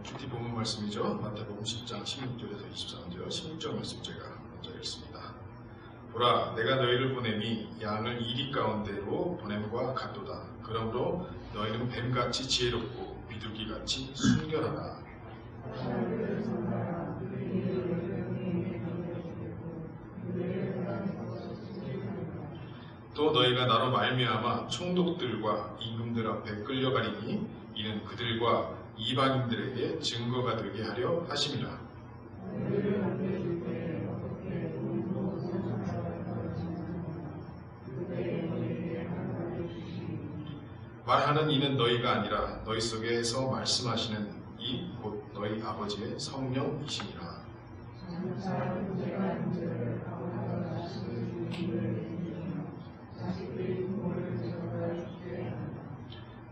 큐티 본문 말씀이죠. 마태복음 10장 16절에서 24절 16절 말씀 제가 먼저 읽습니다. 보라, 내가 너희를 보냄이 양을 이리 가운데로 보냄과 같도다. 그러므로 너희는 뱀같이 지혜롭고 비둘기같이 순결하라. 또 너희가 나로 말미암아 총독들과 임금들 앞에 끌려가리니 이는 그들과 이방인들에게 증거가 되게 하려 하심이라. 말하는 이는 너희가 아니라 너희 속에서 말씀하시는 이 곧 너희 아버지의 성령이시니라.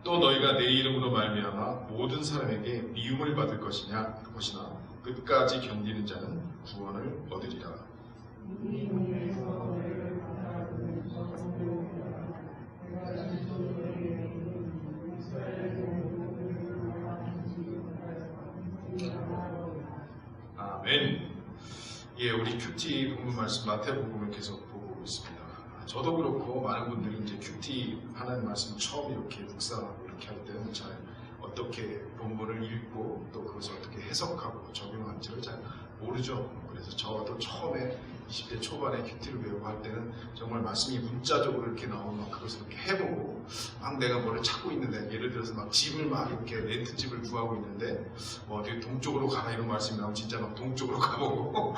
또 너희가 내 이름으로 말미암아 모든 사람에게 미움을 받을 것이나 끝까지 견디는 자는 구원을 얻으리라. 아멘. 예, 우리 큐티 본문 말씀 마태복음을 계속 보고 있습니다. 저도 그렇고 많은 분들이 이제 큐티 하나님 말씀 처음 이렇게 묵상하고 이렇게 할 때는 잘 어떻게 본문을 읽고 또 그것을 어떻게 해석하고 적용할지를 잘 모르죠. 그래서 저도 처음에 20대 초반에 큐티를 배우고 할 때는 정말 말씀이 문자적으로 이렇게 나오면 그것을 이렇게 해보고 막 내가 뭐를 찾고 있는데, 예를 들어서 막 집을 막 이렇게 렌트집을 구하고 있는데 어디 동쪽으로 가라 이런 말씀이 나오면 진짜 막 동쪽으로 가보고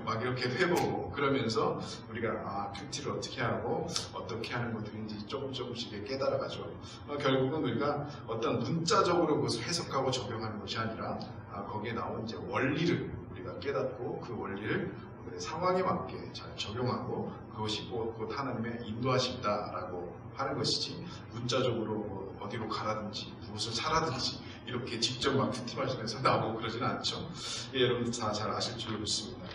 막 이렇게 해보고, 그러면서 우리가 큐티를 어떻게 하고 어떻게 하는 것들인지 조금씩 깨달아가죠. 결국은 우리가 어떤 문자적으로 그것을 해석하고 적용하는 것이 아니라 거기에 나온 이제 원리를 우리가 깨닫고 그 원리를 우리의 상황에 맞게 잘 적용하고 그것이 곧 하나님의 인도하신다라고 하는 것이지, 문자적으로 뭐 어디로 가라든지 무엇을 사라든지 이렇게 직접 막 큐티 말씀에서 나오고 그러지는 않죠. 예, 여러분 다 잘 아실 줄 믿습니다.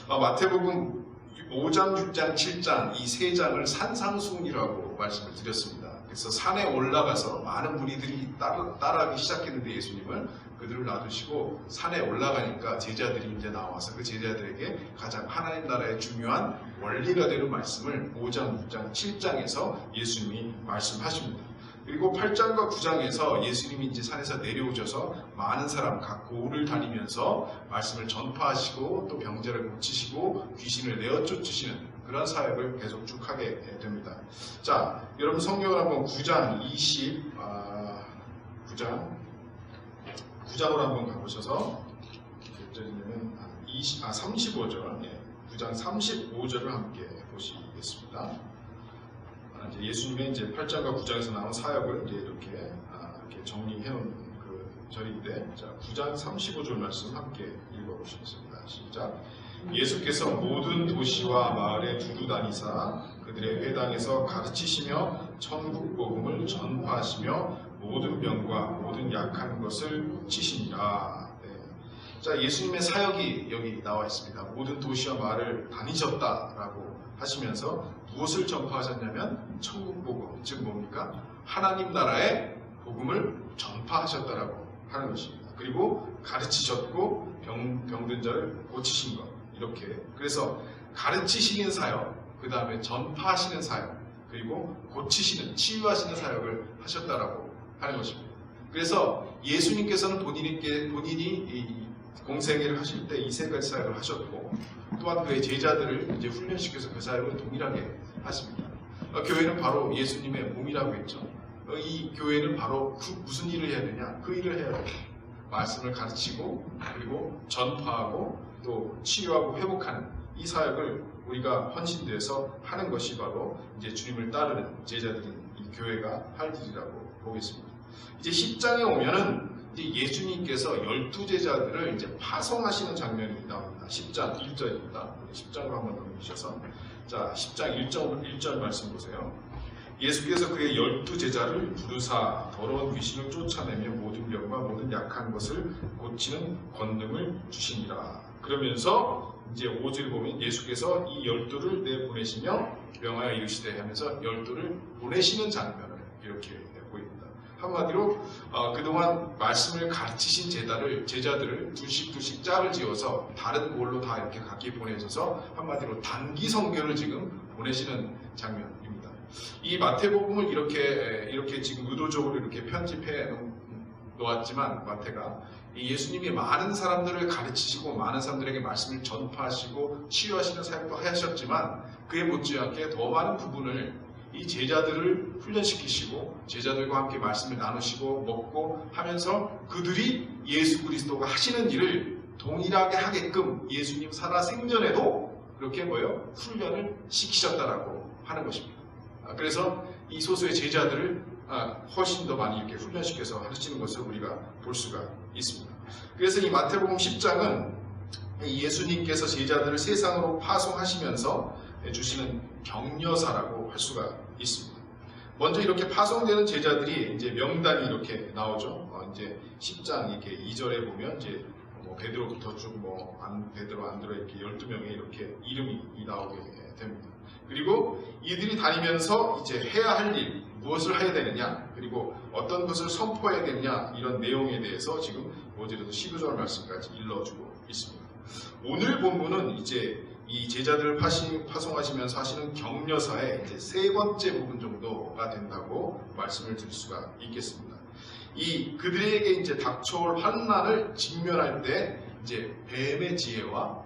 마태복음 5장, 6장, 7장 이 세 장을 산상수훈이라고 말씀을 드렸습니다. 그래서 산에 올라가서 많은 무리들이 따라하기 시작했는데 예수님을 그들을 놔두시고 산에 올라가니까 제자들이 이제 나와서 그 제자들에게 가장 하나님 나라의 중요한 원리가 되는 말씀을 5장, 6장, 7장에서 예수님이 말씀하십니다. 그리고 8장과 9장에서 예수님이 이제 산에서 내려오셔서 많은 사람 각 고을을 다니면서 말씀을 전파하시고 또 병자를 고치시고 귀신을 내어 쫓으시는 그런 사역을 계속 쭉 하게 됩니다. 자, 여러분 성경을 한번 9장으로 한번 가보셔서 몇 절이냐면 35절, 9장 35절을 함께 보시겠습니다. 이제 예수님의 이제 8장과 9장에서 나온 사역을 이제 이렇게 정리해놓은 그 절인데, 자, 9장 35절 말씀 함께 읽어보시겠습니다. 시작. 예수께서 모든 도시와 마을에 두루 다니사 그들의 회당에서 가르치시며 천국 복음을 전파하시며 모든 병과 모든 약한 것을 고치시니라. 네. 자, 예수님의 사역이 여기 나와 있습니다. 모든 도시와 마을을 다니셨다라고 하시면서 무엇을 전파하셨냐면 천국 복음, 즉 뭡니까? 하나님 나라의 복음을 전파하셨다라고 하는 것입니다. 그리고 가르치셨고 병든 자를 고치신 것, 이렇게. 그래서 가르치시는 사역, 그 다음에 전파하시는 사역, 그리고 고치시는, 치유하시는 사역을 하셨다라고 하는 것입니다. 그래서 예수님께서는 본인이 공생애를 하실 때 이 세 가지 사역을 하셨고, 또한 그의 제자들을 이제 훈련시켜서 그 사역을 동일하게 하십니다. 교회는 바로 예수님의 몸이라고 했죠. 이 교회는 바로 무슨 일을 해야 되냐? 그 일을 해야 돼요. 말씀을 가르치고 그리고 전파하고 또 치유하고 회복하는 이 사역을 우리가 헌신돼서 하는 것이 바로 이제 주님을 따르는 제자들인 이 교회가 할 일이라고 보겠습니다. 이제 10장에 오면은 이제 예수님께서 12제자들을 이제 파송하시는 장면이 나옵니다. 10장 1절입니다. 10장으로 한번 넘기셔서, 자, 10장 1절 말씀 보세요. 예수께서 그의 12제자를 부르사 더러운 귀신을 쫓아내며 모든 병과 모든 약한 것을 고치는 권능을 주시니라. 그러면서 이제 5절 보면 예수께서 이 12를 내보내시며 명하여 이르시되 하면서 12를 보내시는 장면을 이렇게 보입니다. 한마디로 그동안 말씀을 가르치신 제자들을 둘씩 짝을 지어서 다른 곳로 다 이렇게 각기 보내셔서 한마디로 단기 선교를 지금 보내시는 장면입니다. 이 마태복음을 이렇게 지금 의도적으로 이렇게 편집해 놓았지만 마태가 예수님이 많은 사람들을 가르치시고 많은 사람들에게 말씀을 전파하시고 치유하시는 사역도 하셨지만 그에 못지않게 더 많은 부분을 이 제자들을 훈련시키시고 제자들과 함께 말씀을 나누시고 먹고 하면서 그들이 예수 그리스도가 하시는 일을 동일하게 하게끔 예수님 살아 생전에도 그렇게 훈련을 시키셨다라고 하는 것입니다. 그래서 이 소수의 제자들을 훨씬 더 많이 이렇게 훈련시켜서 하시는 것을 우리가 볼 수가 있습니다. 그래서 이 마태복음 10장은 예수님께서 제자들을 세상으로 파송하시면서 주시는 격려사라고 할 수가 있습니다. 먼저 이렇게 파송되는 제자들이 이제 명단이 이렇게 나오죠. 이제 10장 이렇게 2절에 보면 이제 베드로부터 쭉 베드로, 안드레 이렇게 12명의 이렇게 이름이 나오게 됩니다. 그리고 이들이 다니면서 이제 해야 할 일, 무엇을 해야 되느냐, 그리고 어떤 것을 선포해야 되느냐, 이런 내용에 대해서 지금 5절에서 12절 말씀까지 일러주고 있습니다. 오늘 본문은 이제 이 제자들을 파송하시면서 하시는 격려사의 이제 세 번째 부분 정도가 된다고 말씀을 드릴 수가 있겠습니다. 그들에게 이제 닥쳐올 환난을 직면할 때 이제 뱀의 지혜와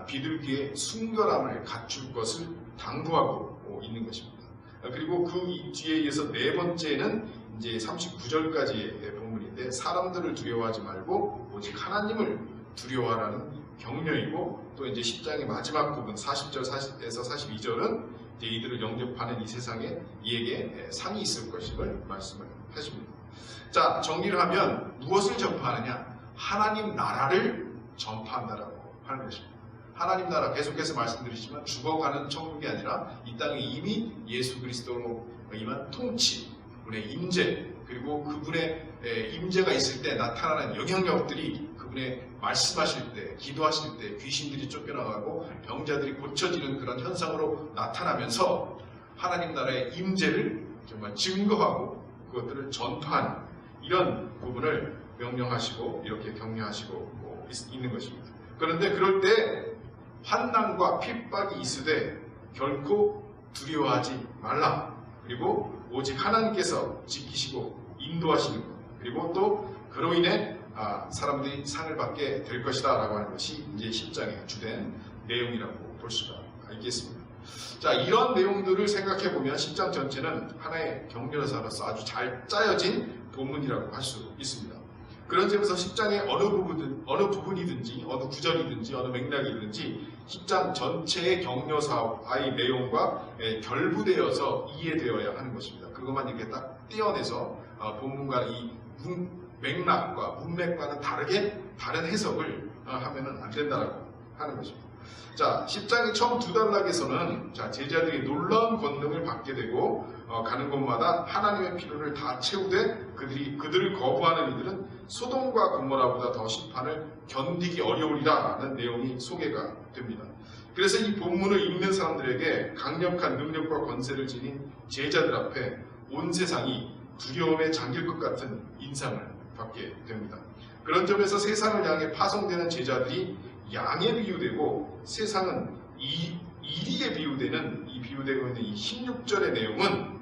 비둘기의 순결함을 갖출 것을 당부하고 있는 것입니다. 그리고 그 뒤에 이어서 네 번째는 이제 39절까지의 본문인데 사람들을 두려워하지 말고 오직 하나님을 두려워하라는 격려이고 또 이제 10장의 마지막 부분 40절에서 42절은 이제 이들을 영접하는 이 세상에 이에게 상이 있을 것임을 말씀을 하십니다. 자, 정리를 하면 무엇을 전파하느냐? 하나님 나라를 전파한다라고 하는 것입니다. 하나님 나라 계속해서 말씀드리지만 죽어가는 천국이 아니라 이 땅에 이미 예수 그리스도로 임한 통치, 그분의 임재, 그리고 그분의 임재가 있을 때 나타나는 영향력들이 그분의 말씀하실 때, 기도하실 때 귀신들이 쫓겨나가고 병자들이 고쳐지는 그런 현상으로 나타나면서 하나님 나라의 임재를 정말 증거하고 그것들을 전파하는 이런 부분을 명령하시고 이렇게 격려하시고 있는 것입니다. 그런데 그럴 때 환난과 핍박이 있으되 결코 두려워하지 말라. 그리고 오직 하나님께서 지키시고 인도하시는 것. 그리고 또 그로 인해 사람들이 상을 받게 될 것이다 라고 하는 것이 이제 10장의 주된 내용이라고 볼 수가 있겠습니다. 자, 이런 내용들을 생각해 보면 10장 전체는 하나의 격려사로서 아주 잘 짜여진 본문이라고 할 수 있습니다. 그런 점에서 10장의 어느 부분이든지 어느 구절이든지 어느 맥락이든지 10장 전체의 격려사의 내용과 결부되어서 이해되어야 하는 것입니다. 그것만 이렇게 딱 떼어내서 본문과 이 맥락과 문맥과는 다른 해석을 하면은 안 된다라고 하는 것입니다. 자, 10장의 처음 두 단락에서는 제자들이 놀라운 권능을 받게 되고 가는 곳마다 하나님의 필요를 다 채우되 그들을 거부하는 이들은 소돔과 고모라보다 더 심판을 견디기 어려우리라는 내용이 소개가 됩니다. 그래서 이 본문을 읽는 사람들에게 강력한 능력과 권세를 지닌 제자들 앞에 온 세상이 두려움에 잠길 것 같은 인상을 받게 됩니다. 그런 점에서 세상을 향해 파송되는 제자들이 양에 비유되고 세상은 이리에 비유되는 비유되고 있는 이 16절의 내용은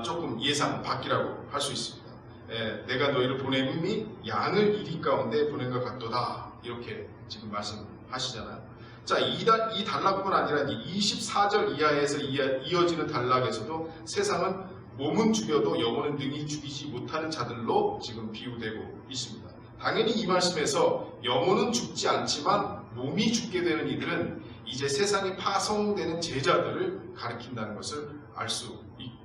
조금 예상 밖이라고 할 수 있습니다. 내가 너희를 보냄이 양을 이리 가운데 보낸 것 같도다. 이렇게 지금 말씀하시잖아요. 자, 이 단락뿐 아니라 24절 이하에서 이어지는 단락에서도 세상은 몸은 죽여도 영혼은 능히 죽이지 못하는 자들로 지금 비유되고 있습니다. 당연히 이 말씀에서 영혼은 죽지 않지만 몸이 죽게 되는 이들은 이제 세상에 파송되는 제자들을 가리킨다는 것을 알 수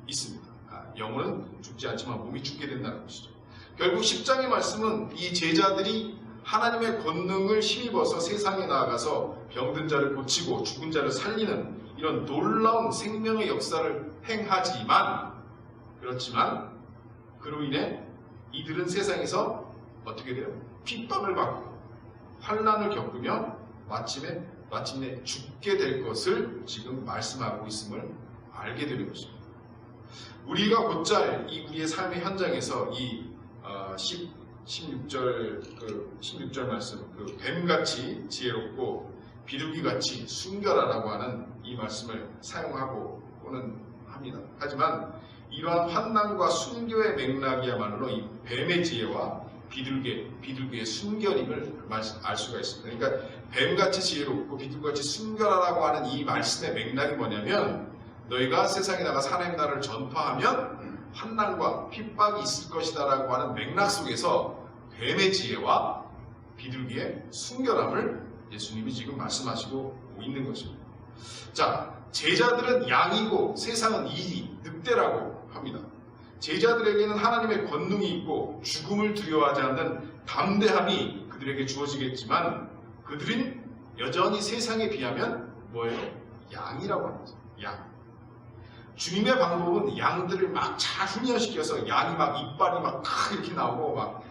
있습니다. 영혼은 죽지 않지만 몸이 죽게 된다는 것이죠. 결국 10장의 말씀은 이 제자들이 하나님의 권능을 힘입어서 세상에 나아가서 병든 자를 고치고 죽은 자를 살리는 이런 놀라운 생명의 역사를 행하지만 그렇지만 그로 인해 이들은 세상에서 어떻게 돼요? 핍박을 받고 환난을 겪으며 마침내 죽게 될 것을 지금 말씀하고 있음을 알게 되는 것입니다. 우리가 곧잘 이 우리의 삶의 현장에서 이 16절 말씀, 그 뱀같이 지혜롭고 비둘기같이 순결하라고 하는 이 말씀을 사용하고는 합니다. 하지만 이러한 환난과 순교의 맥락이야말로 이 뱀의 지혜와 비둘기의 순결임을 알 수가 있습니다. 그러니까 뱀같이 지혜롭고 비둘기같이 순결하라고 하는 이 말씀의 맥락이 뭐냐면, 너희가 세상에 나가서 하나님의 나라를 전파하면 환난과 핍박이 있을 것이다 라고 하는 맥락 속에서 뱀의 지혜와 비둘기의 순결함을 예수님이 지금 말씀하시고 있는 것입니다. 자, 제자들은 양이고 세상은 이리, 늑대라고 합니다. 제자들에게는 하나님의 권능이 있고 죽음을 두려워하지 않는 담대함이 그들에게 주어지겠지만, 그들은 여전히 세상에 비하면 뭐예요? 양이라고 하는 거죠. 양. 주님의 방법은 양들을 막 잘 훈련시켜서 양이 막 이빨이 막 이렇게 나오고 막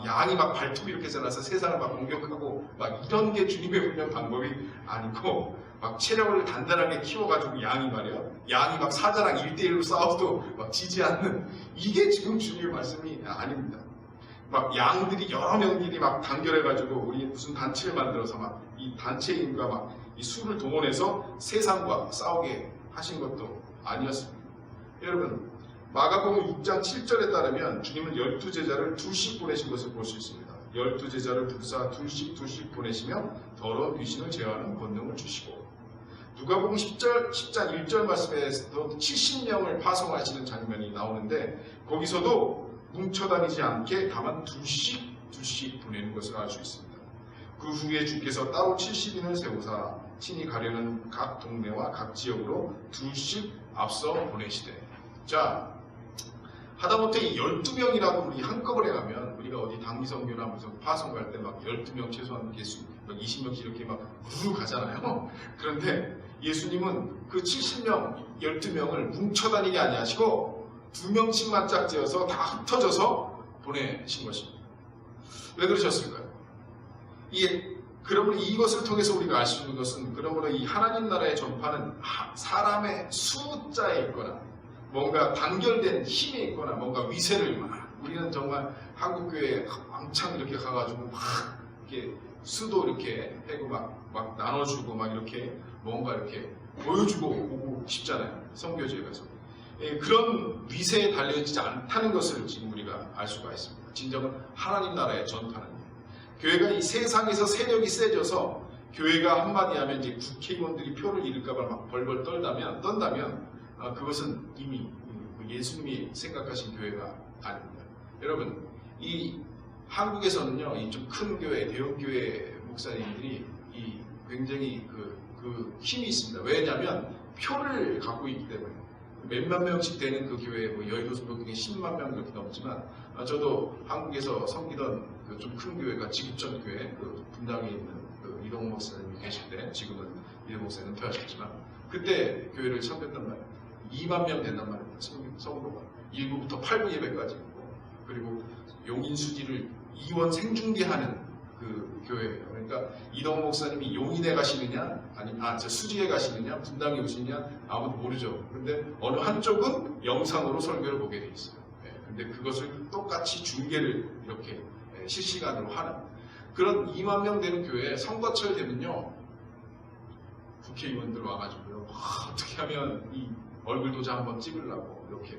양이 막 발톱이 이렇게 자라서 세상을 막 공격하고 막 이런 게 주님의 훈련 방법이 아니고, 막 체력을 단단하게 키워가지고 양이 막 사자랑 1대1로 싸워도 막 지지 않는, 이게 지금 주님의 말씀이 아닙니다. 막 양들이 여러 명끼리 막 단결해가지고 우리 무슨 단체를 만들어서 막 이 단체인과 막 이 수를 동원해서 세상과 싸우게 하신 것도 아니었습니다. 여러분, 마가복음 6장 7절에 따르면 주님은 12제자를 둘씩 보내신 것을 볼 수 있습니다. 12제자를 부사 둘씩 보내시며 더러운 귀신을 제어하는 권능을 주시고, 누가복음 10장 1절 말씀에서도 70명을 파송하시는 장면이 나오는데, 거기서도 뭉쳐다니지 않게 다만 둘씩 보내는 것을 알 수 있습니다. 그 후에 주께서 따로 70인을 세우사 친히 가려는 각 동네와 각 지역으로 둘씩 앞서 보내시되. 자, 하다못해 이 12명이라고 우리 한꺼번에 가면, 우리가 어디 단기선교나 무슨 파송 갈 때 막 12명 최소한 개수, 막 20명씩 이렇게 막 부르 가잖아요. 그런데 예수님은 그 70명, 12명을 뭉쳐다니게 아니하시고 2명씩만 짝지어서 다 흩어져서 보내신 것입니다. 왜 그러셨을까요? 그러므로 이것을 통해서 우리가 알 수 있는 것은, 그러므로 이 하나님 나라의 전파는 사람의 숫자에 있거나 뭔가 단결된 힘에 있거나 뭔가 위세를 우리는 정말 한국교회에 왕창 이렇게 가가지고 막 이렇게 수도 이렇게 해고 막 나눠주고 막 이렇게 뭔가 이렇게 보여주고 오고 싶잖아요. 선교지에 가서. 그런 위세에 달려있지 않다는 것을 지금 우리가 알 수가 있습니다. 진정은 하나님 나라의 전파는, 교회가 이 세상에서 세력이 세져서 교회가 한마디 하면 이제 국회의원들이 표를 잃을까봐 막 벌벌 떤다면 그것은 이미 예수님이 생각하신 교회가 아닙니다. 여러분, 이 한국에서는요, 이 좀 큰 교회, 대형 교회 목사님들이 굉장히 그 힘이 있습니다. 왜냐하면 표를 갖고 있기 때문에. 몇만 명씩 되는 그 교회, 여의도 소속교회 10만 명 이렇게 넘지만, 저도 한국에서 섬기던 그 좀 큰 교회가 지구촌 교회, 그 분당에 있는 그 이동호 목사님이 계실 때, 지금은 이동호 목사님 은퇴하셨지만, 그때 교회를 섬겼단 말이에요. 2만 명 된단 말입니다. 성도가 1부부터 8부 예배까지 있고, 그리고 용인 수지를 2원 생중계하는 그 교회예요. 그러니까 이동호 목사님이 용인에 가시느냐, 아니면 수지에 가시느냐, 분당에 오시느냐 아무도 모르죠. 그런데 어느 한쪽은 영상으로 설교를 보게 돼 있어요. 근데 그것을 똑같이 중계를 이렇게 실시간으로 하는 그런 2만 명 되는 교회에 선거철 되면요, 국회의원들 와가지고요, 어떻게 하면 이 얼굴 도장 한번 찍으려고 이렇게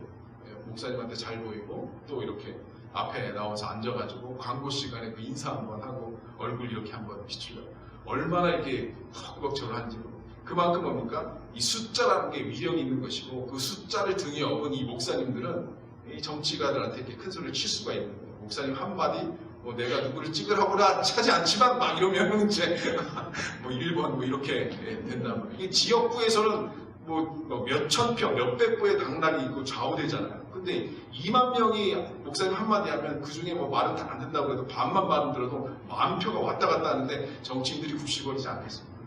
목사님한테 잘 보이고, 또 이렇게 앞에 나와서 앉아가지고 광고 시간에 그 인사 한번 하고 얼굴 이렇게 한번 비추려고 얼마나 이렇게 벅벅적으로 하는지. 그만큼 뭡니까? 이 숫자라는 게 위력이 있는 것이고, 그 숫자를 등에 업은 이 목사님들은 이 정치가들한테 이렇게 큰 소리를 칠 수가 있는 거예요. 목사님 한마디 내가 누구를 찍으라고라 차지 않지만 막 이러면 이제 1번 이렇게 된단 말이에요. 이게 지역구에서는 몇천 평, 몇백 부의 당락이 있고 좌우되잖아요. 근데 2만 명이 목사님 한마디 하면 그 중에 말은 다 안 된다고 해도 반만 말은 들어도 10,000표가 왔다 갔다 하는데 정치인들이 굽시거리지 않겠습니까?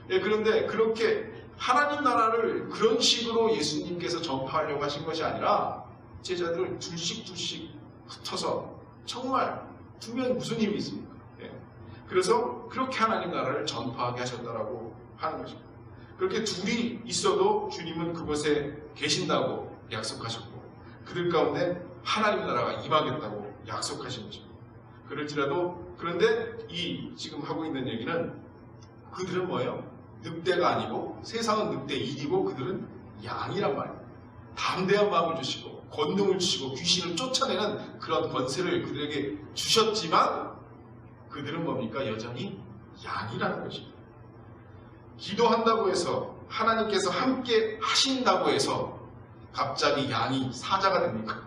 그런데 그렇게 하나님 나라를 그런 식으로 예수님께서 전파하려고 하신 것이 아니라 제자들을 둘씩 흩어서, 정말 2명이 무슨 힘이 있습니까? 그래서 그렇게 하나님 나라를 전파하게 하셨다라고 하는 것입니다. 그렇게 둘이 있어도 주님은 그곳에 계신다고 약속하셨고, 그들 가운데 하나님 나라가 임하겠다고 약속하신 것입니다. 그럴지라도 그런데 이 지금 하고 있는 얘기는 그들은 뭐예요? 늑대가 아니고 세상은 늑대 일이고 그들은 양이란 말이에요. 담대한 마음을 주시고 권능을 주시고 귀신을 쫓아내는 그런 권세를 그들에게 주셨지만 그들은 뭡니까? 여전히 양이라는 것입니다. 기도한다고 해서 하나님께서 함께 하신다고 해서 갑자기 양이 사자가 됩니까?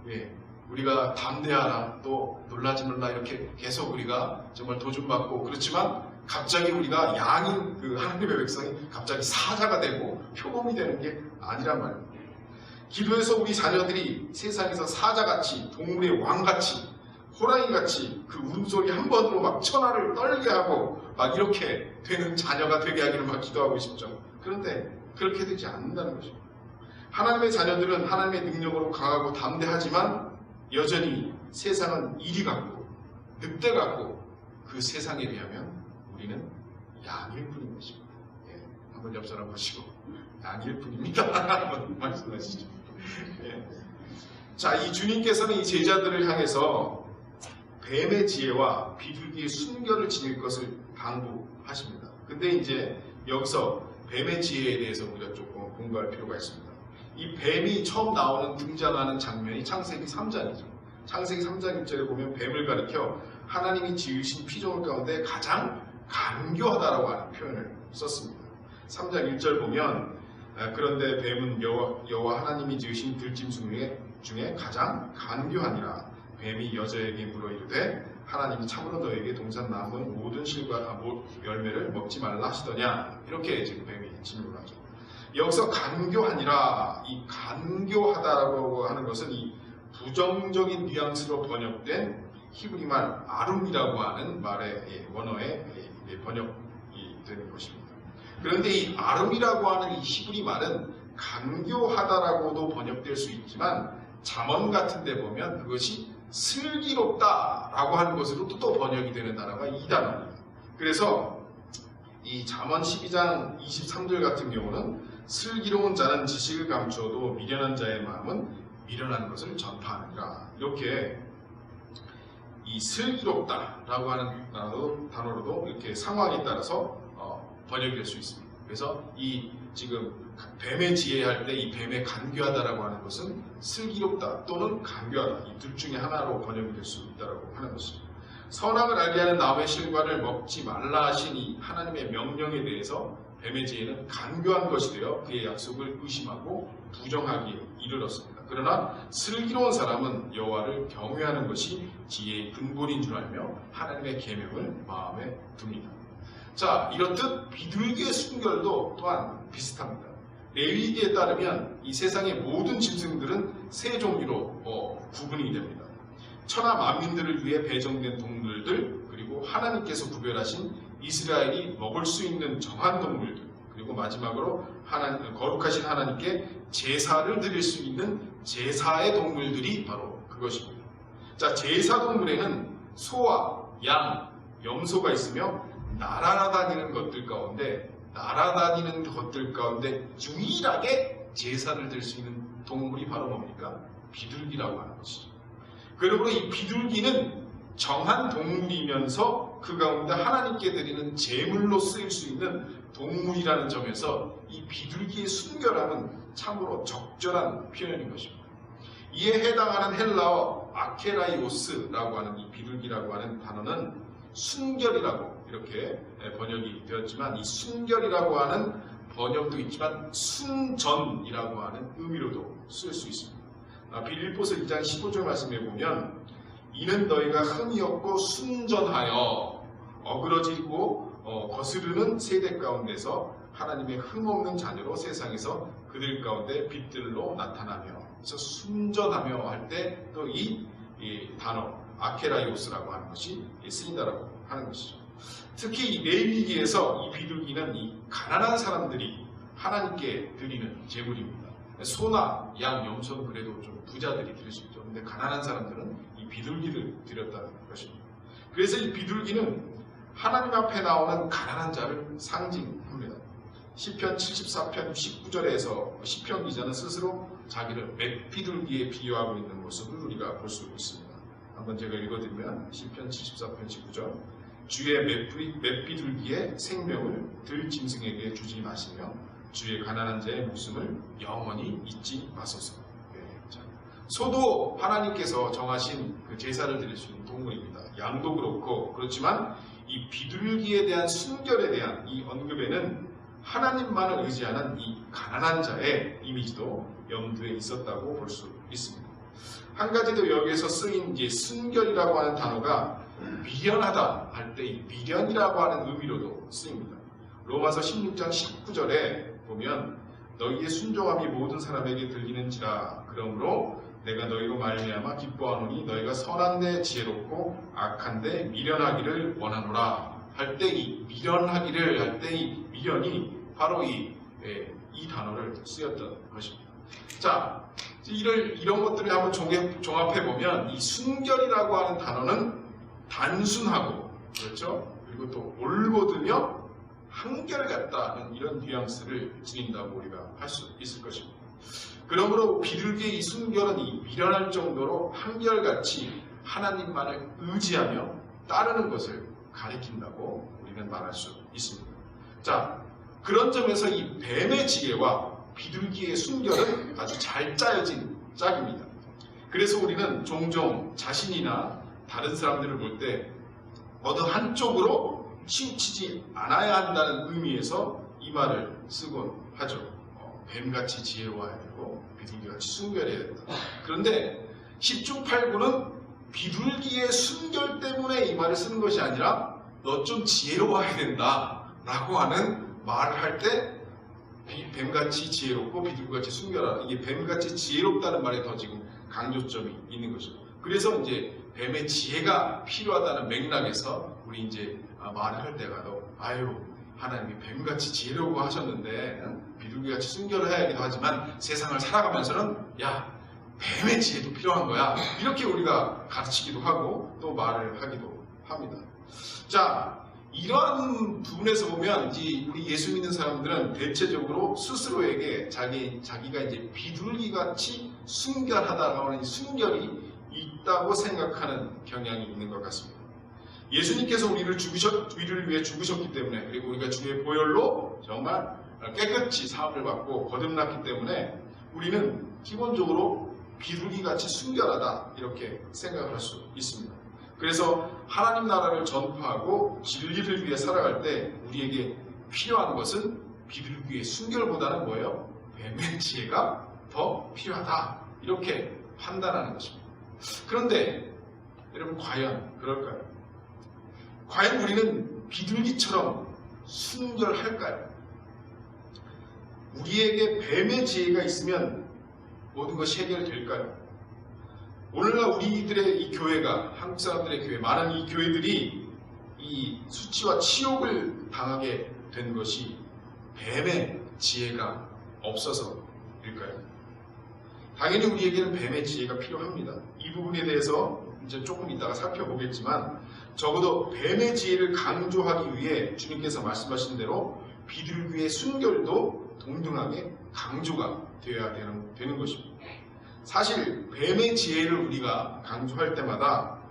예, 우리가 담대하라 또 놀라지 말라 이렇게 계속 우리가 정말 도전받고 그렇지만 갑자기 우리가 양인 그 하나님의 백성이 갑자기 사자가 되고 표범이 되는 게 아니란 말입니다. 기도해서 우리 자녀들이 세상에서 사자같이 동물의 왕같이 호랑이같이 그 울음소리 한 번으로 막 천하를 떨게 하고 막 이렇게 되는 자녀가 되게 하기를 막 기도하고 싶죠. 그런데 그렇게 되지 않는다는 것입니다. 하나님의 자녀들은 하나님의 능력으로 강하고 담대하지만 여전히 세상은 이리 같고 늑대 같고 그 세상에 비하면 우리는 양일 뿐인 것입니다. 예, 한번 옆 사람 보시고 양일 뿐입니다. 한번 말씀하시죠. 예. 자, 이 주님께서는 이 제자들을 향해서 뱀의 지혜와 비둘기의 순결을 지닐 것을 당부하십니다. 근데 이제 여기서 뱀의 지혜에 대해서 우리가 조금 공부할 필요가 있습니다. 이 뱀이 처음 나오는 등장하는 장면이 창세기 3장이죠. 창세기 3장 1절에 보면 뱀을 가리켜 하나님이 지으신 피조물 가운데 가장 간교하다라고 하는 표현을 썼습니다. 3장 1절 보면 그런데 뱀은 여호와 하나님이 지으신 들짐승 중에 가장 간교하니라. 뱀이 여자에게 물어 이르되 하나님이 참으로 너에게 동산 나무는 모든 실과 열매를 먹지 말라 하시더냐. 이렇게 지금 뱀이 질문하죠. 여기서 간교하니라, 이 간교하다라고 하는 것은 이 부정적인 뉘앙스로 번역된 히브리말 아룸이라고 하는 말의 원어의 번역이 되는 것입니다. 그런데 이 아룸이라고 하는 이 히브리 말은 간교하다라고도 번역될 수 있지만 잠언 같은 데 보면 그것이 슬기롭다라고 하는 것으로 또 번역이 되는 단어가 이 단어입니다. 그래서 이 잠언 12장 23절 같은 경우는 슬기로운 자는 지식을 감추어도 미련한 자의 마음은 미련한 것을 전파하느니라. 이렇게 이 슬기롭다라고 하는 단어로도 이렇게 상황에 따라서 번역이 될 수 있습니다. 그래서 이 지금 뱀의 지혜할 때 이 뱀의 간교하다라고 하는 것은 슬기롭다 또는 간교하다, 이 둘 중에 하나로 번역이 될 수 있다라고 하는 것입니다. 선악을 알게 하는 나무의 실과를 먹지 말라 하신 이 하나님의 명령에 대해서 뱀의 지혜는 간교한 것이 되어 그의 약속을 의심하고 부정하기에 이르렀습니다. 그러나 슬기로운 사람은 여호와를 경외하는 것이 지혜의 근본인 줄 알며 하나님의 계명을 마음에 둡니다. 자, 이렇듯 비둘기의 순결도 또한 비슷합니다. 레위기에 따르면 이 세상의 모든 짐승들은 세 종류로 구분이 됩니다. 천하 만민들을 위해 배정된 동물들, 그리고 하나님께서 구별하신 이스라엘이 먹을 수 있는 정한 동물들, 그리고 마지막으로 거룩하신 하나님께 제사를 드릴 수 있는 제사의 동물들이 바로 그것입니다. 자, 제사 동물에는 소와 양, 염소가 있으며 날아다니는 것들 가운데 유일하게 제사를 드릴 수 있는 동물이 바로 뭡니까? 비둘기라고 하는 것이죠. 그러므로 이 비둘기는 정한 동물이면서 그 가운데 하나님께 드리는 제물로 쓰일 수 있는 동물이라는 점에서 이 비둘기의 순결함은 참으로 적절한 표현인 것입니다. 이에 해당하는 헬라어 아케라이오스라고 하는 이 비둘기라고 하는 단어는 순결이라고 이렇게 번역이 되었지만, 이 순결이라고 하는 번역도 있지만 순전이라고 하는 의미로도 쓸 수 있습니다. 빌립보서 2장 15절 말씀에 보면 이는 너희가 흠이 없고 순전하여 어그러지고 거스르는 세대 가운데서 하나님의 흠없는 자녀로 세상에서 그들 가운데 빛들로 나타나며, 그래서 순전하며 할 때 또 이 단어 아케라이오스라고 하는 것이 쓰인다라고 하는 것이죠. 특히 이 레위기에서 이 비둘기는 이 가난한 사람들이 하나님께 드리는 제물입니다. 소나 양, 염소는 그래도 좀 부자들이 드릴 수 있죠. 근데 가난한 사람들은 이 비둘기를 드렸다는 것입니다. 그래서 이 비둘기는 하나님 앞에 나오는 가난한 자를 상징합니다. 시편 74편 19절에서 시편 기자는 스스로 자기를 맥비둘기에 비유하고 있는 모습을 우리가 볼 수 있습니다. 한번 제가 읽어드리면 시편 74편 19절 주의 맥비둘기의 생명을 들짐승에게 주지 마시며 주의 가난한 자의 목숨을 영원히 잊지 마소서. 자, 소도 하나님께서 정하신 그 제사를 드릴 수 있는 동물입니다. 양도 그렇고 그렇지만 이 비둘기에 대한 순결에 대한 이 언급에는 하나님만을 의지하는 이 가난한 자의 이미지도 염두에 있었다고 볼 수 있습니다. 한 가지 더 여기에서 쓰인 이제 순결이라고 하는 단어가 미련하다 할 때 이 미련이라고 하는 의미로도 쓰입니다. 로마서 16장 19절에 보면 너희의 순종함이 모든 사람에게 들리는지라 그러므로 내가 너희로 말미암아 기뻐하노니 너희가 선한데 지혜롭고 악한데 미련하기를 원하노라 할 때 이 미련하기를 할 때 이 미련이 바로 이 단어를 쓰였던 것입니다. 자, 이런 것들을 한번 종합해보면 이 순결이라고 하는 단어는 단순하고 그렇죠? 그리고 또 올곧으며 한결같다는 이런 뉘앙스를 지닌다고 우리가 할 수 있을 것입니다. 그러므로 비둘기의 이 순결은 이 미련할 정도로 한결같이 하나님만을 의지하며 따르는 것을 가리킨다고 우리는 말할 수 있습니다. 자, 그런 점에서 이 뱀의 지혜와 비둘기의 순결은 아주 잘 짜여진 짝입니다. 그래서 우리는 종종 자신이나 다른 사람들을 볼 때 어느 한쪽으로 치우치지 않아야 한다는 의미에서 이 말을 쓰곤 하죠. 뱀같이 지혜로워야 되고 비둘기같이 순결해야 된다. 그런데 10중 8구는 비둘기의 순결 때문에 이 말을 쓰는 것이 아니라 너 좀 지혜로워야 된다 라고 하는 말을 할 때 뱀같이 지혜롭고 비둘기같이 순결하다. 이게 뱀같이 지혜롭다는 말에 더 지금 강조점이 있는 거죠. 그래서 이제 뱀의 지혜가 필요하다는 맥락에서 우리 이제 말을 할 때가도 하나님이 뱀같이 지혜로워 하셨는데 비둘기같이 순결을 해야 하기도 하지만 세상을 살아가면서는 뱀의 지혜도 필요한 거야. 이렇게 우리가 가르치기도 하고 또 말을 하기도 합니다. 자, 이러한 부분에서 보면 이제 우리 예수 믿는 사람들은 대체적으로 스스로에게 자기가 이제 비둘기같이 순결하다라고 하는 순결이 있다고 생각하는 경향이 있는 것 같습니다. 예수님께서 우리를 위해 죽으셨기 때문에 그리고 우리가 주의 보혈로 정말 깨끗이 사함을 받고 거듭났기 때문에 우리는 기본적으로 비둘기같이 순결하다 이렇게 생각할 수 있습니다. 그래서 하나님 나라를 전파하고 진리를 위해 살아갈 때 우리에게 필요한 것은 비둘기의 순결보다는 뭐예요? 뱀의 지혜가 더 필요하다 이렇게 판단하는 것입니다. 그런데 여러분 과연 그럴까요? 과연 우리는 비둘기처럼 순결할까요? 우리에게 뱀의 지혜가 있으면 모든 것이 해결될까요? 오늘날 우리들의 이 교회가 한국 사람들의 교회 많은 이 교회들이 이 수치와 치욕을 당하게 된 것이 뱀의 지혜가 없어서일까요? 당연히 우리에게는 뱀의 지혜가 필요합니다. 이 부분에 대해서 이제 조금 이따가 살펴보겠지만 적어도 뱀의 지혜를 강조하기 위해 주님께서 말씀하신 대로 비둘기의 순결도 동등하게 강조가 되어야 되는 것입니다. 사실 뱀의 지혜를 우리가 강조할 때마다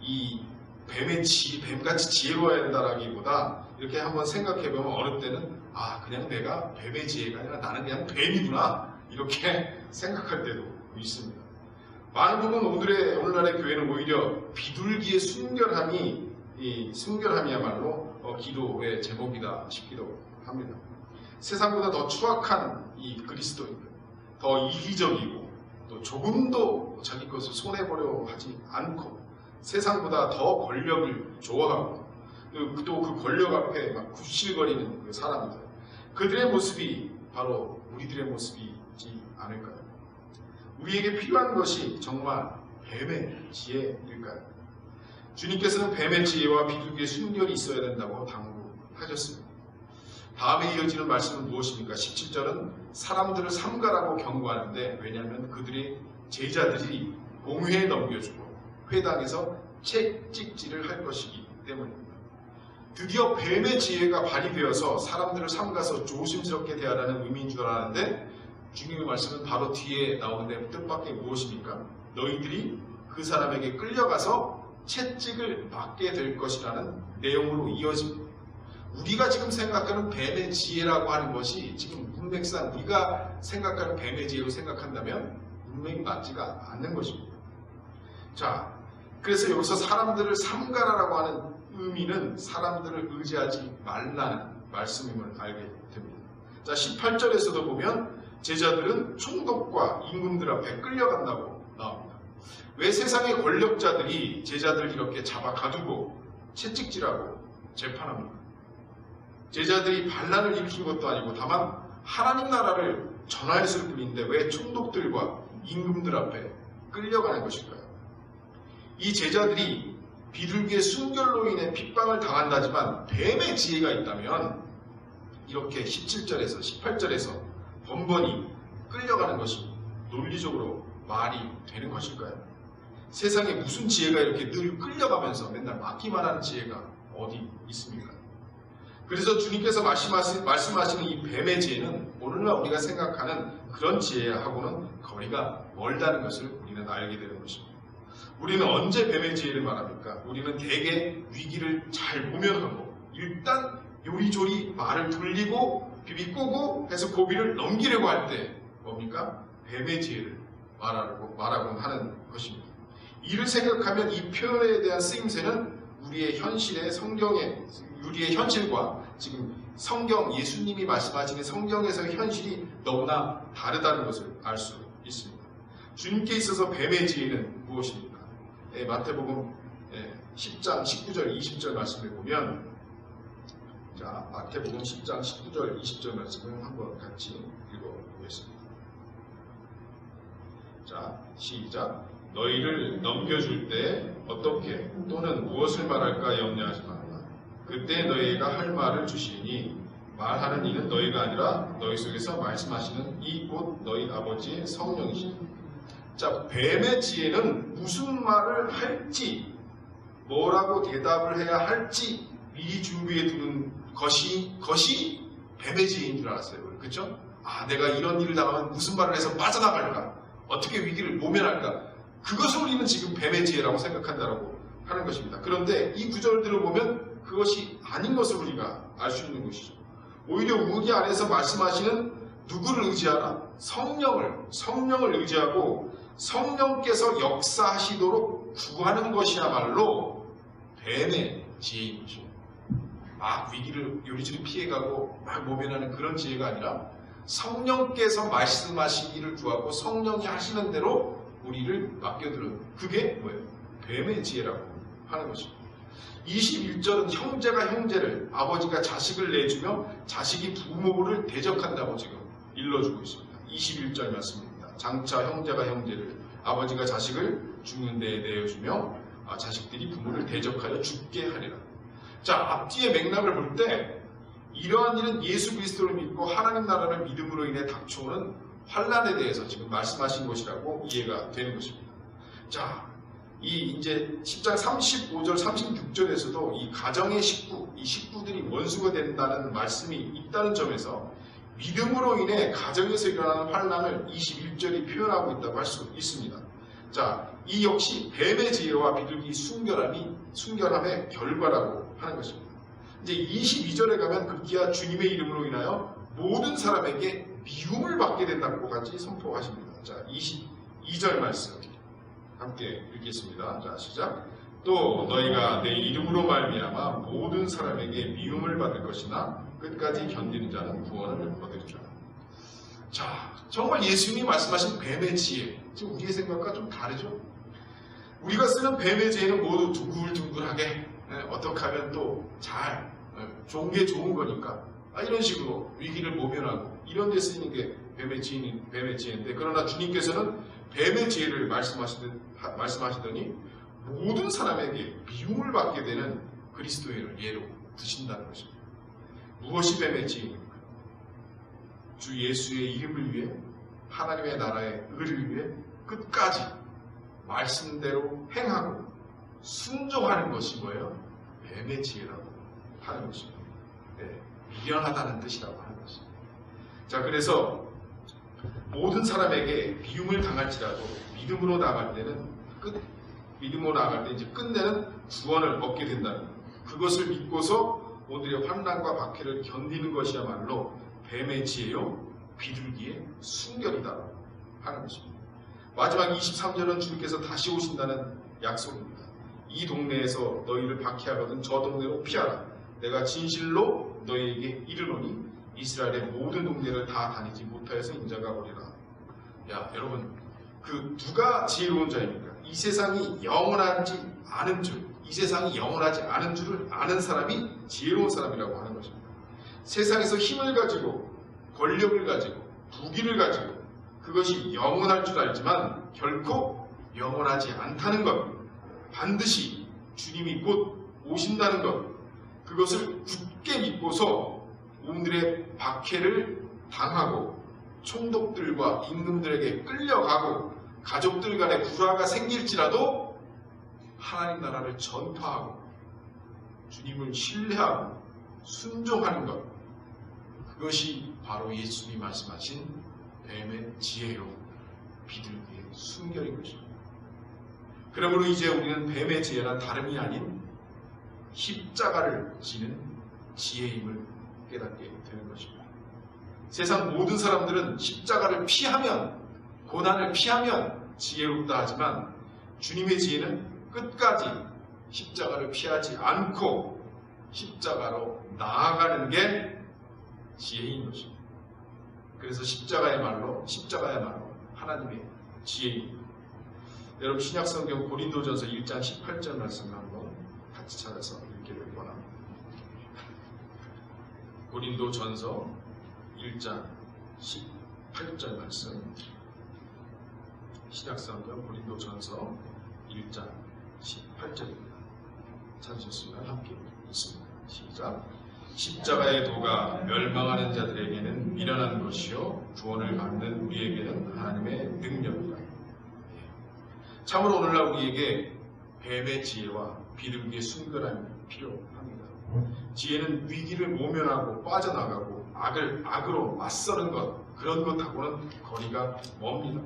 이 뱀같이 지혜로워야 된다라기보다 이렇게 한번 생각해보면 어느 때는 그냥 내가 뱀의 지혜가 아니라 나는 그냥 뱀이구나 이렇게 생각할 때도 있습니다. 많은 부분 오늘날의 교회는 오히려 비둘기의 순결함이야말로 기도의 제목이다 싶기도 합니다. 세상보다 더 추악한 이 그리스도인들, 더 이기적이고 또 조금도 자기 것을 손해보려 하지 않고 세상보다 더 권력을 좋아하고 또 그 권력 앞에 막 굽실거리는 그 사람들, 그들의 모습이 바로 우리들의 모습이지 않을까요? 우리에게 필요한 것이 정말 뱀의 지혜일까요? 주님께서는 뱀의 지혜와 비둘기의 순결이 있어야 된다고 당부하셨습니다. 다음에 이어지는 말씀은 무엇입니까? 17절은 사람들을 삼가라고 경고하는데 왜냐하면 그들의 제자들이 공회에 넘겨주고 회당에서 채찍질을 할 것이기 때문입니다. 드디어 뱀의 지혜가 발휘되어서 사람들을 삼가서 조심스럽게 대하라는 의미인 줄 알았는데 주님의 말씀은 바로 뒤에 나오는데 뜻밖의 무엇입니까? 너희들이 그 사람에게 끌려가서 채찍을 맞게 될 것이라는 내용으로 이어집니다. 우리가 지금 생각하는 뱀의 지혜라고 하는 것이 지금 문맥상 우리가 생각하는 뱀의 지혜로 생각한다면 문맥이 맞지가 않는 것입니다. 자, 그래서 여기서 사람들을 삼가라라고 하는 의미는 사람들을 의지하지 말라는 말씀임을 알게 됩니다. 자, 18절에서도 보면 제자들은 총독과 임금들 앞에 끌려간다고 나옵니다. 왜 세상의 권력자들이 제자들을 이렇게 잡아 가두고 채찍질하고 재판합니까? 제자들이 반란을 일으킨 것도 아니고 다만 하나님 나라를 전하였을 뿐인데 왜 총독들과 임금들 앞에 끌려가는 것일까요? 이 제자들이 비둘기의 순결로 인해 핍박을 당한다지만 뱀의 지혜가 있다면 이렇게 17절에서 18절에서 번번이 끌려가는 것이 논리적으로 말이 되는 것일까요? 세상에 무슨 지혜가 이렇게 늘 끌려가면서 맨날 맞기만 하는 지혜가 어디 있습니까? 그래서 주님께서 말씀하시는 이 뱀의 지혜는 오늘날 우리가 생각하는 그런 지혜하고는 거리가 멀다는 것을 우리는 알게 되는 것입니다. 우리는 언제 뱀의 지혜를 말합니까? 우리는 대개 위기를 잘 모면하고 일단 요리조리 말을 돌리고 비비꼬고 해서 고비를 넘기려고 할 때 뭡니까? 뱀의 지혜를 말하곤 하는 것입니다. 이를 생각하면 이 표현에 대한 쓰임새는 우리의 현실과 지금 성경, 예수님이 말씀하시는 성경에서의 현실이 너무나 다르다는 것을 알 수 있습니다. 주님께 있어서 뱀의 지혜는 무엇입니까? 마태복음 10장 19절 20절 말씀을 보면, 자, 마태복음 10장 19절 20절 말씀을 한번 같이 읽어보겠습니다. 자, 시작. 너희를 넘겨줄 때 어떻게 또는 무엇을 말할까 염려하지 말라. 그때 너희가 할 말을 주시니 말하는 이는 너희가 아니라 너희 속에서 말씀하시는 이 곧 너희 아버지의 성령이시니. 자, 뱀의 지혜는 무슨 말을 할지, 뭐라고 대답을 해야 할지 미리 준비해 두는 것이 뱀의 지혜인 줄 알았어요. 그렇죠? 아, 내가 이런 일을 당하면 무슨 말을 해서 빠져나갈까? 어떻게 위기를 모면할까? 그것을 우리는 지금 뱀의 지혜라고 생각한다라고 하는 것입니다. 그런데 이 구절들을 보면 그것이 아닌 것을 우리가 알 수 있는 것이죠. 오히려 우리 안에서 말씀하시는 누구를 의지하라? 성령을 의지하고 성령께서 역사하시도록 구하는 것이야말로 뱀의 지혜인 것입니다. 막 위기를 요리조리 피해가고 막 모면하는 그런 지혜가 아니라 성령께서 말씀하시기를 구하고 성령이 하시는 대로 우리를 맡겨두는, 그게 뭐예요? 뱀의 지혜라고 하는 것입니다. 21절은 형제가 형제를, 아버지가 자식을 내주며 자식이 부모를 대적한다고 지금 일러주고 있습니다. 21절 말씀입니다. 장차 형제가 형제를, 아버지가 자식을 죽는 데에 내어주며 자식들이 부모를 대적하여 죽게 하리라. 자, 앞뒤의 맥락을 볼 때 이러한 일은 예수 그리스도를 믿고 하나님 나라를 믿음으로 인해 닥쳐오는 환란에 대해서 지금 말씀하신 것이라고 이해가 되는 것입니다. 자, 이 이제 10장 35절 36절에서도 이 가정의 식구, 이 식구들이 원수가 된다는 말씀이 있다는 점에서 믿음으로 인해 가정에서 일어나는 환란을 21절이 표현하고 있다고 할 수 있습니다. 자, 이 역시 뱀의 지혜와 비둘기 순결함의 결과라고 하는 것입니다. 이제 22절에 가면 급기야 주님의 이름으로 인하여 모든 사람에게 미움을 받게 된다고 같이 선포하십니다. 자, 22절 말씀 함께 읽겠습니다. 자, 시작. 또 너희가 내 이름으로 말미암아 모든 사람에게 미움을 받을 것이나 끝까지 견디는 자는 구원을 얻으리라. 자, 정말 예수님이 말씀하신 뱀의 지혜, 지금 우리의 생각과 좀 다르죠? 우리가 쓰는 뱀의 지혜는 모두 둥글둥글하게 어떻게 하면 또 잘 좋은 게 좋은 거니까 이런 식으로 위기를 모면하고 이런 데 쓰이는 게 뱀의 지혜인데, 그러나 주님께서는 뱀의 지혜를 말씀하시더니 모든 사람에게 미움을 받게 되는 그리스도인을 예로 드신다는 것입니다. 무엇이 뱀의 지혜입니까? 주 예수의 이름을 위해, 하나님의 나라의 의를 위해 끝까지 말씀대로 행하고 순종하는 것이 뭐예요? 뱀의 지혜라고 하는 것입니다. 네, 미련하다는 뜻이라고 하는 것입니다. 자, 그래서 모든 사람에게 미움을 당할지라도 믿음으로 나아갈 때 이제 끝내는 구원을 얻게 된다는 것. 그것을 믿고서 오늘의 환난과 박해를 견디는 것이야말로 뱀의 지혜요 비둘기의 순결이다 하는 것입니다. 마지막 23절은 주님께서 다시 오신다는 약속입니다. 이 동네에서 너희를 박해하거든 저 동네로 피하라. 내가 진실로 너희에게 이르노니 이스라엘의 모든 동네를 다 다니지 못하여서 인자가 오리라. 야, 여러분, 그 누가 지혜로운 자입니까? 이 세상이 영원하지 않은 줄을 아는 사람이 지혜로운 사람이라고 하는 것입니다. 세상에서 힘을 가지고 권력을 가지고 부귀를 가지고 그것이 영원할 줄 알지만 결코 영원하지 않다는 것, 반드시 주님이 곧 오신다는 것, 그것을 굳게 믿고서 오늘의 박해를 당하고 총독들과 임금들에게 끌려가고 가족들 간에 불화가 생길지라도 하나님 나라를 전파하고 주님을 신뢰하고 순종하는 것, 그것이 바로 예수님이 말씀하신 뱀의 지혜요 비둘기의 순결인 것입니다. 그러므로 이제 우리는 뱀의 지혜란 다름이 아닌 십자가를 지는 지혜임을 깨닫게 되는 것입니다. 세상 모든 사람들은 십자가를 피하면, 고난을 피하면 지혜롭다 하지만 주님의 지혜는 끝까지 십자가를 피하지 않고 십자가로 나아가는 게 지혜인 것입니다. 그래서 십자가야말로 하나님의 지혜입니다. 여러분, 신약성경 고린도전서 1장 18절 말씀을 한번 같이 찾아서 읽기를 원합니다. 고린도전서 1장 18절 말씀, 신약성경 고린도전서 1장 18절입니다. 찾으셨으면 함께 읽습니다. 시작. 십자가의 도가 멸망하는 자들에게는 미련한 것이요 구원을 받는 우리에게는 하나님의 능력이라. 참으로 오늘날 우리에게 뱀의 지혜와 비둘기의 순결함이 필요합니다. 지혜는 위기를 모면하고 빠져나가고 악으로 맞서는 것, 그런 것하고는 거리가 멉니다.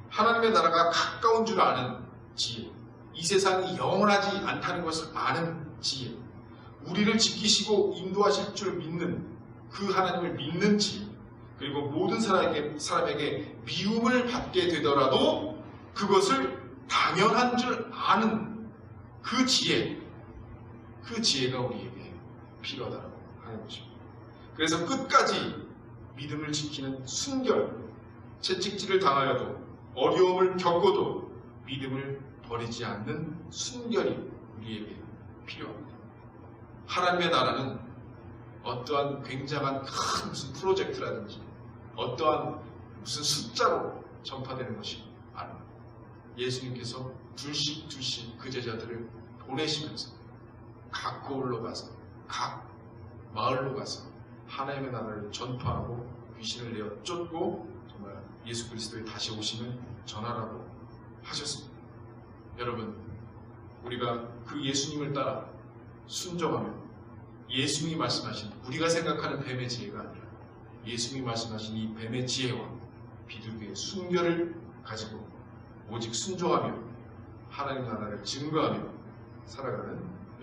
하나님의 나라가 가까운 줄 아는 지혜, 이 세상이 영원하지 않다는 것을 아는 지혜, 우리를 지키시고 인도하실 줄 믿는 그 하나님을 믿는 지혜, 그리고 모든 사람에게 미움을 받게 되더라도 그것을 당연한 줄 아는 그 지혜, 그 지혜가 우리에게 필요하다고 하는 것입니다. 그래서 끝까지 믿음을 지키는 순결, 채찍질을 당하여도 어려움을 겪어도 믿음을 버리지 않는 순결이 우리에게 필요합니다. 하나님의 나라는 어떠한 굉장한 큰 무슨 프로젝트라든지 어떠한 무슨 숫자로 전파되는 것이 아닙니다. 예수님께서 둘씩 그 제자들을 보내시면서 각 고을로 가서 각 마을로 가서 하나님의 나라를 전파하고 귀신을 내어 쫓고 정말 예수 그리스도의 다시 오심을 전하라고 하셨습니다. 여러분, 우리가 그 예수님을 따라 순종하며 예수님이 말씀하신, 우리가 생각하는 뱀의 지혜가 아니라 예수님이 말씀하신 이 뱀의 지혜와 비둘기의 순결을 가지고 오직 순종하며 하나님 나라를 증거하며 살아가는